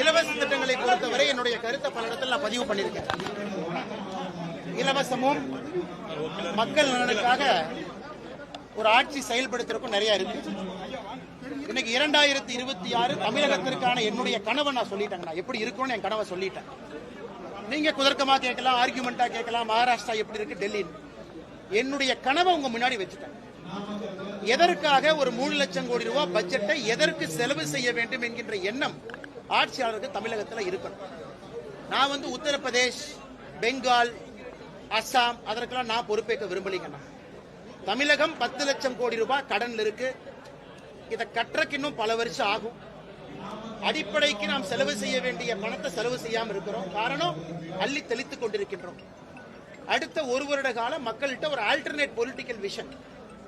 இலவச திட்டங்களை பொறுத்தவரை என்னுடைய கருத்தை பல இடத்தில் நான் பதிவு பண்ணியிருக்கேன். இலவசமும் மக்கள் நலனுக்காக ஒரு ஆட்சி செயல்படுத்துறதுக்கும் நிறைய இருக்கு. இன்னைக்கு 2026 தமிழகத்திற்கான என்னுடைய கனவை நான் சொல்லிட்டேன். எப்படி இருக்கும்னு என் கனவை சொல்லிட்டேன். நீங்க குதர்க்கமா கேட்கலாம், ஆர்குமெண்டா கேட்கலாம், மகாராஷ்டிரா எப்படி இருக்கு, டெல்லி. என்னுடைய கனவை உங்க முன்னாடி வச்சுட்டேன். எதற்காக ஒரு 3 லட்சம் கோடி ரூபாய் பட்ஜெட்டை எதற்கு செலவு செய்ய வேண்டும் என்கின்ற எண்ணம் ஆட்சியாளருக்கு தமிழகத்தில் இருக்கணும். நான் உத்தரப்பிரதேஷ், பெங்கால், அஸ்ஸாம் அதற்கெல்லாம் நான் பொறுப்பேற்க விரும்பலீங்க. தமிழகம் 10 லட்சம் கோடி ரூபாய் கடன்ல இருக்கு. இதை கற்றக்கு இன்னும் பல வருஷம் ஆகும். அடிப்படைக்கு நாம் செலவு செய்ய வேண்டிய பணத்தை செலவு செய்யாம இருக்கிறோம். காரணம், அள்ளி தெளித்துக் கொண்டிருக்கின்றோம். அடுத்த ஒரு வருட காலம் மக்கள்கிட்ட ஒரு ஆல்டர்னேட் பொலிட்டிக்கல் விஷன்.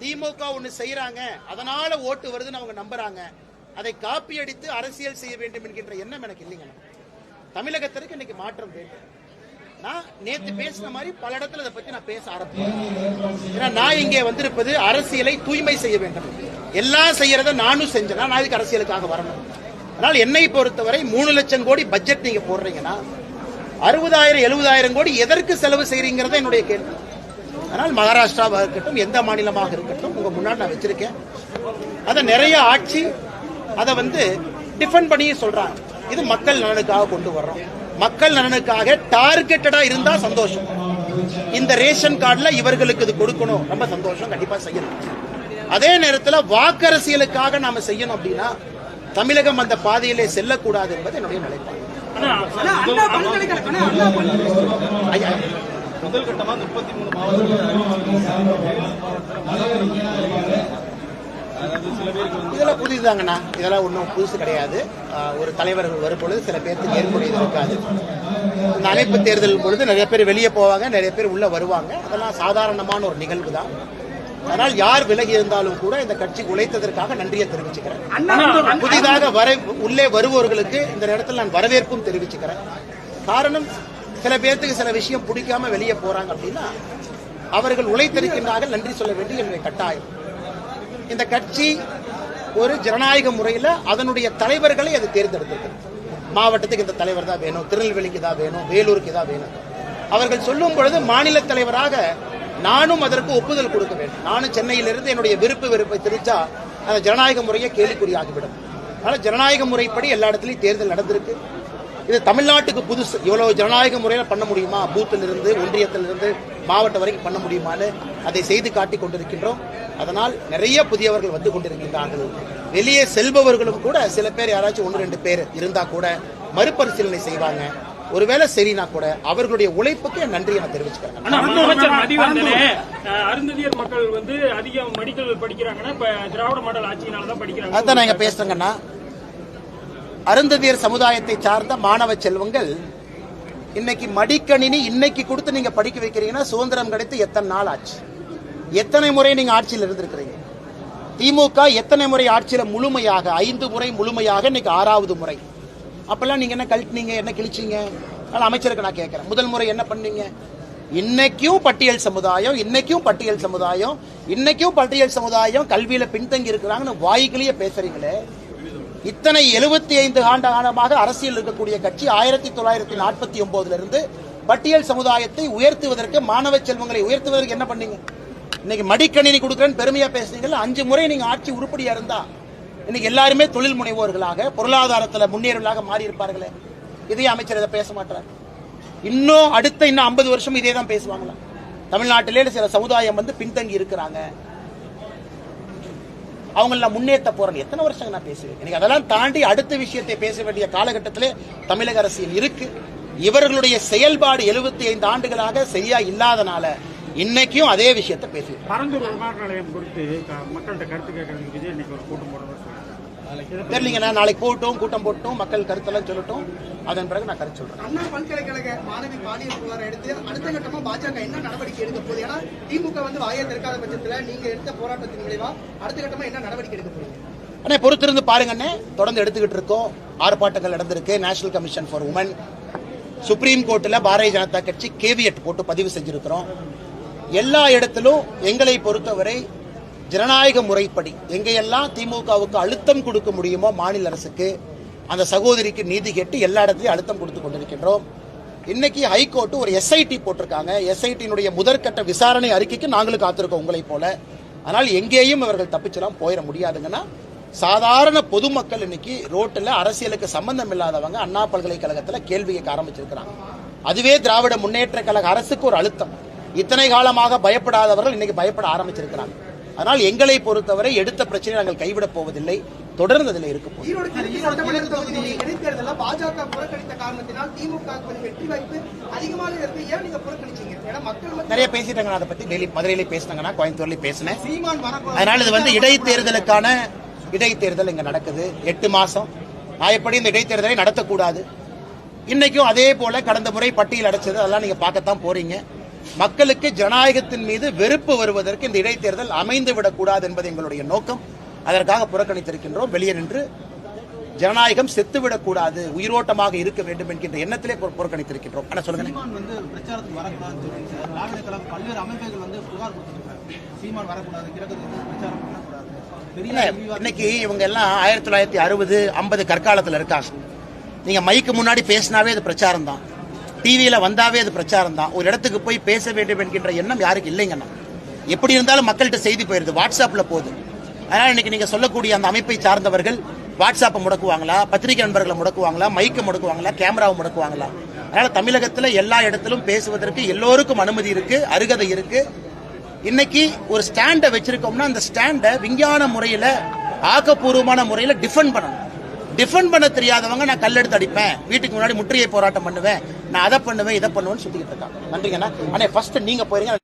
திமுக ஒன்னு செய்யறாங்க, அதனால ஓட்டு வருதுன்னு அவங்க நம்புறாங்க. அதை காப்பி அடித்து அரசியல் செய்ய வேண்டும் என்கின்ற எண்ணம் எனக்கு இல்லைங்க. தமிழகத்திற்கு இன்னைக்கு மாற்றம் வேண்டும். நான் நேத்து பேசின மாதிரி பல இடத்துல இதை பத்தி நான் பேச ஆரம்பிச்சேன். நான் இங்கே வந்திருப்பது அரசியலை தூய்மை செய்ய வேண்டும். எல்லாம் செய்யறத நானும் செஞ்சேன்னா நான் இதுக்கு அரசியலுக்காக வரணும். அதனால் என்னை பொறுத்தவரை 3 லட்சம் கோடி பட்ஜெட் நீங்க போடுறீங்கன்னா 60,000-70,000 கோடி எதற்கு செலவு செய்றீங்கிறத என்னுடைய கேள்வி. அதனால் மகாராஷ்டிராவாக இருக்கட்டும், எந்த மாநிலமாக இருக்கட்டும், உங்க முன்னாடி நான் வச்சிருக்கேன். அதை நிறைய ஆட்சி அதை டிஃபெண்ட் பண்ணி சொல்றாங்க. இது மக்கள் நலனுக்காக கொண்டு வர்றோம். மக்கள் நலனுக்காக டார்கெட்டடா இருந்தா சந்தோஷம். இந்த ரேஷன் கார்டுல இவர்களுக்கு இது கொடுக்கணும், ரொம்ப சந்தோஷம், கண்டிப்பா செய்யணும். அதே நேரத்தில் வாக்கரசியலுக்காக நாம செய்யணும் அப்படின்னா தமிழகம் அந்த பாதையிலே செல்லக்கூடாது என்பது என்னுடைய நிலைப்பாடு. முதல் கட்டமாக 33 மாவட்டங்கள் இதெல்லாம் புதிதாங்கண்ணா. இதெல்லாம் ஒன்றும் புதுசு கிடையாது. ஒரு தலைவர்கள் வரும்பொழுது சில பேருக்கு ஏற்புடையது இருக்காது. இந்த அமைப்பு தேர்தல் பொழுது நிறைய பேர் வெளியே போவாங்க, நிறைய பேர் உள்ள வருவாங்க. அதெல்லாம் சாதாரணமான ஒரு நிகழ்வு தான். அதனால் யார் விலகி இருந்தாலும் கூட இந்த கட்சிக்கு உழைத்ததற்காக நன்றியை தெரிவிச்சுக்கிறேன். புதிதாக உள்ளே வருபவர்களுக்கு இந்த நேரத்தில் நான் வரவேற்பும் தெரிவிச்சுக்கிறேன். காரணம், சில பேர்த்துக்கு சில விஷயம் பிடிக்காம வெளியே போறாங்க அப்படின்னா அவர்கள் உழைத்திருக்கின்றார்கள், நன்றி சொல்ல வேண்டிய என்னுடைய கட்டாயம். இந்த கட்சி ஒரு ஜனநாயக முறையில் அதனுடைய தலைவர்களை அது தேர்ந்தெடுத்திருக்கிறது. மாவட்டத்துக்கு இந்த தலைவர் தான் வேணும், திருநெல்வேலிக்கு தான் வேணும், வேலூருக்கு தான் வேணும். அவர்கள் சொல்லும் பொழுது மாநில தலைவராக நானும் அதற்கு ஒப்புதல் கொடுக்க வேண்டும். நானும் சென்னையிலிருந்து என்னுடைய வெறுப்பை தெரிவிச்சா அந்த ஜனநாயக முறையை கேள்விக்குறியாகிவிடும். அதனால ஜனநாயக முறைப்படி எல்லா இடத்துலையும் தேர்தல் நடந்திருக்கு. இது தமிழ்நாட்டுக்கு புதுசு. இவ்வளவு ஜனநாயக முறையில் பண்ண முடியுமா, பூத்திலிருந்து ஒன்றியத்திலிருந்து மாவட்டம் வரைக்கும் பண்ண முடியுமான்னு அதை செய்து காட்டி கொண்டிருக்கின்றோம். அதனால் நிறைய புதியவர்கள் வந்து கொண்டிருக்கின்றார்கள். வெளியே செல்பவர்களும் கூட சில பேர் யாராச்சும் 1-2 பேர் இருந்தா கூட மறுபரிசீலனை செய்வாங்க. ஒருவேளை சரினா கூட அவர்களுடைய உழைப்புக்கு நன்றி நான் தெரிவிச்சுக்கிறேன். அருந்ததியர் மக்கள் அதிகம் மெடிக்கல் படிக்கிறாங்கன்னா திராவிட மாடல் ஆட்சியினாலதான் படிக்கிறாங்க. அதான் நான் இங்க பேசுறேங்கன்னா, அருந்ததியர் சமுதாயத்தை சார்ந்த மாணவ செல்வங்கள் இன்னைக்கு மடிக்கணினி இன்னைக்கு கொடுத்து நீங்க படிக்க வைக்கிறீங்கன்னா சுதந்திரம் கிடைத்து எத்தனை நாள் ஆச்சு? எத்தனை முறை நீங்க ஆட்சியில் இருந்திருக்கிறீங்க? திமுக எத்தனை முறை ஆட்சியில முழுமையாக 5 முறை முழுமையாக, இன்னைக்கு 6வது முறை. அப்பெல்லாம் நீங்க என்ன கழட்டினீங்க, என்ன கிழிச்சீங்க? அமைச்சருக்கு நான் கேட்கிறேன், முதல் முறை என்ன பண்ணீங்க? இன்னைக்கும் பட்டியல் சமுதாயம், இன்னைக்கும் பட்டியல் சமுதாயம் கல்வியில பின்தங்கி இருக்கிறாங்கன்னு வாய்க்கிலேயே பேசுறீங்களே. இத்தனை 75 ஆண்டு காலமாக அரசியல் இருக்கக்கூடிய கட்சி 1949 இருந்து பட்டியல் சமுதாயத்தை உயர்த்துவதற்கு, மாணவ செல்வங்களை உயர்த்துவதற்கு என்ன பண்ணீங்க? இன்னைக்கு மடிக்கணினி கொடுக்குறேன்னு பெருமையா பேசுனீங்கல்ல. 5 முறை நீங்க ஆட்சி உருப்படியா இருந்தா இன்னைக்கு எல்லாருமே தொழில் முனைவோர்களாக, பொருளாதாரத்தில் முன்னேறவர்களாக மாறி இருப்பார்களே. இதே அமைச்சர் இதை பேச மாட்டார். இன்னும் 50 வருஷம் இதே தான் பேசுவாங்களா? தமிழ்நாட்டிலே சில சமுதாயம் பின்தங்கி இருக்கிறாங்க, அவங்க நான் முன்னேற்ற போறேன். எத்தனை வருஷம் நான் பேசுவேன்? எனக்கு அதெல்லாம் தாண்டி அடுத்த விஷயத்தை பேச வேண்டிய காலகட்டத்திலே தமிழக அரசியல் இருக்கு. இவர்களுடைய செயல்பாடு 75 ஆண்டுகளாக சரியா இல்லாதனால இன்னைக்கும் அதே விஷயத்தை பேசுவேன். பரந்தூர் விமான நிலையம் குறித்து மக்கள்கிட்ட கருத்து கேட்கறதுக்கு விஜய் இன்னைக்கு ஒரு கூட்டம் போடுறது தெரியலீங்கண்ணா. நாளைக்கு கூட்டம் போட்டும் மக்கள் கருத்தெல்லாம் சொல்லட்டும், அதன் பிறகு நான் கருத்து சொல்றேன். அண்ணா பல்கலைக்கழக மாணவி பாலியல் புகாரை எடுத்து அடுத்த கட்டமா பாஜக என்ன நடவடிக்கை எடுக்க போகுது? ஏன்னா திமுக வாயை திறக்காத பட்சத்துல நீங்க எடுத்த போராட்டத்தின் விளைவா அடுத்த கட்டமா என்ன நடவடிக்கை எடுக்க போறீங்க? அண்ணே பொறுத்திருந்து பாருங்கண்ணே, தொடர்ந்து எடுத்துக்கிட்டு இருக்கோம். ஆர்ப்பாட்டங்கள் நடந்திருக்கு. National commission for women, supreme கோர்ட்டில் பாரதிய ஜனதா கட்சி கேவியட் போட்டு பதிவு செஞ்சிருக்கிறோம். எல்லா இடத்திலும் எங்களை பொறுத்தவரை ஜனநாயக முறைப்படி எங்கெல்லாம் திமுகவுக்கு அழுத்தம் கொடுக்க முடியுமோ மாநில அரசுக்கு, அந்த சகோதரிக்கு நீதி கேட்டு எல்லா இடத்துலையும் அழுத்தம் கொடுத்து கொண்டிருக்கின்றோம். இன்னைக்கு ஹைகோர்ட் ஒரு எஸ்ஐடி போட்டிருக்காங்க. எஸ்ஐடியினுடைய முதற்கட்ட விசாரணை அறிக்கைக்கு நாங்களும் காத்திருக்கோம் உங்களை போல. ஆனால் எங்கேயும் இவர்கள் தப்பிச்செல்லாம் போயிட முடியாதுங்கன்னா, சாதாரண பொதுமக்கள் இன்னைக்கு ரோட்டில் அரசியலுக்கு சம்பந்தம் இல்லாதவங்க அண்ணா பல்கலைக்கழகத்தில் கேள்வி கேட்க ஆரம்பிச்சிருக்கிறாங்க. அதுவே திராவிட முன்னேற்ற கழக அரசுக்கு ஒரு அழுத்தம். இத்தனை காலமாக பயப்படாதவர்கள் இன்னைக்கு பயப்பட ஆரம்பிச்சிருக்கிறாங்க. அதனால் எங்களை பொறுத்தவரை எடுத்த பிரச்சனையை நாங்கள் கைவிடப் போவதில்லை, தொடர்ந்து அதில் இருக்க போகிறோம். ஈரோடு கிழக்கு சட்டமன்ற தொகுதி இடைத்தேர்தலில் பாஜக புறக்கணித்த காரணத்தினால் திமுக வெற்றி வாய்ப்பு அதிகமாக இருக்கு. ஏன் நீங்க புறக்கணிச்சீங்க? ஏன்னா மக்கள் நிறைய பேசிட்டாங்க. அதை பத்தி டெல்லி மதுரையில பேசினாங்கன்னா, கோயம்புத்தூர்லயும் பேசினேன். சீமான் வரக்கூடாது. அதனால இது வந்து இடைத்தேர்தல் இங்க நடக்குது. 8 மாசம் நான் எப்படி இந்த இடைத்தேர்தலை நடத்தக்கூடாது. இன்னைக்கும் அதே போல கடந்த முறை பட்டியல் அடைச்சது அதெல்லாம் நீங்க பார்க்கத்தான் போறீங்க. மக்களுக்கு ஜனநாயகத்தின் மீது வெறுப்பு வருவதற்கு இந்த இடைத்தேர்தல் அமைந்து விடக்கூடாது என்பது எங்களுடைய நோக்கம். அதற்காக புறக்கணித்திருக்கின்றோம். வெளியே நின்று ஜனநாயகம் செத்துவிடக்கூடாது, உயிரோட்டமாக இருக்க வேண்டும் என்கின்ற எண்ணத்திலே புறக்கணித்திருக்கின்றோம். ஆனா சொல்லுங்க, சீமான் வந்து பிரச்சாரத்துக்கு வரக்கூடாதுன்னு சொல்றீங்க சார். திராவிட கழகம் பல்வேறு அமைப்புகள் வந்து புகார் கொடுத்துருக்காங்க. சீமான் வரக்கூடாது, கிழக்கு பிரச்சாரம் பண்ணக்கூடாது. இன்னைக்கு இவங்க எல்லாம் 1960, 50 கற்காலத்தில் இருக்காங்க. நீங்க மைக்கு முன்னாடி பேசினாவே அது பிரச்சாரம் தான், டிவியில வந்தாவே அது பிரச்சாரம் தான். ஒரு இடத்துக்கு போய் பேச வேண்டும் என்கின்ற எண்ணம் யாருக்கு இல்லைங்கண்ணா. எப்படி இருந்தாலும் மக்கள்கிட்ட செய்தி போயிருது, வாட்ஸ்அப்ல போகுது. அதனால இன்னைக்கு நீங்க சொல்லக்கூடிய அந்த அமைப்பை சார்ந்தவர்கள் வாட்ஸ்அப்பை முடக்குவாங்களா, பத்திரிகை நண்பர்களை முடக்குவாங்களா, மைக்கை முடக்குவாங்களா, கேமராவை முடக்குவாங்களா? அதனால தமிழகத்தில் எல்லா இடத்திலும் பேசுவதற்கு எல்லோருக்கும் அனுமதி இருக்கு, அருகதை இருக்கு. இன்னைக்கு ஒரு ஸ்டாண்டை வச்சிருக்கோம்னா அந்த ஸ்டாண்டை விஞ்ஞான முறையில், ஆக்கப்பூர்வமான முறையில் டிஃபெண்ட் பண்ணணும். டிஃபெண்ட் பண்ண தெரியாதவங்க நான் கல்லெடுத்து அடிப்பேன், வீட்டுக்கு முன்னாடி முற்றுகை போராட்டம் பண்ணுவேன், நான் அதை பண்ணுவேன், இதை பண்ணுவேன்னு சுத்திக்கிட்டு இருக்காங்க. நன்றிங்கண்ணா. ஆனால் ஃபர்ஸ்ட் நீங்க போயிருங்க.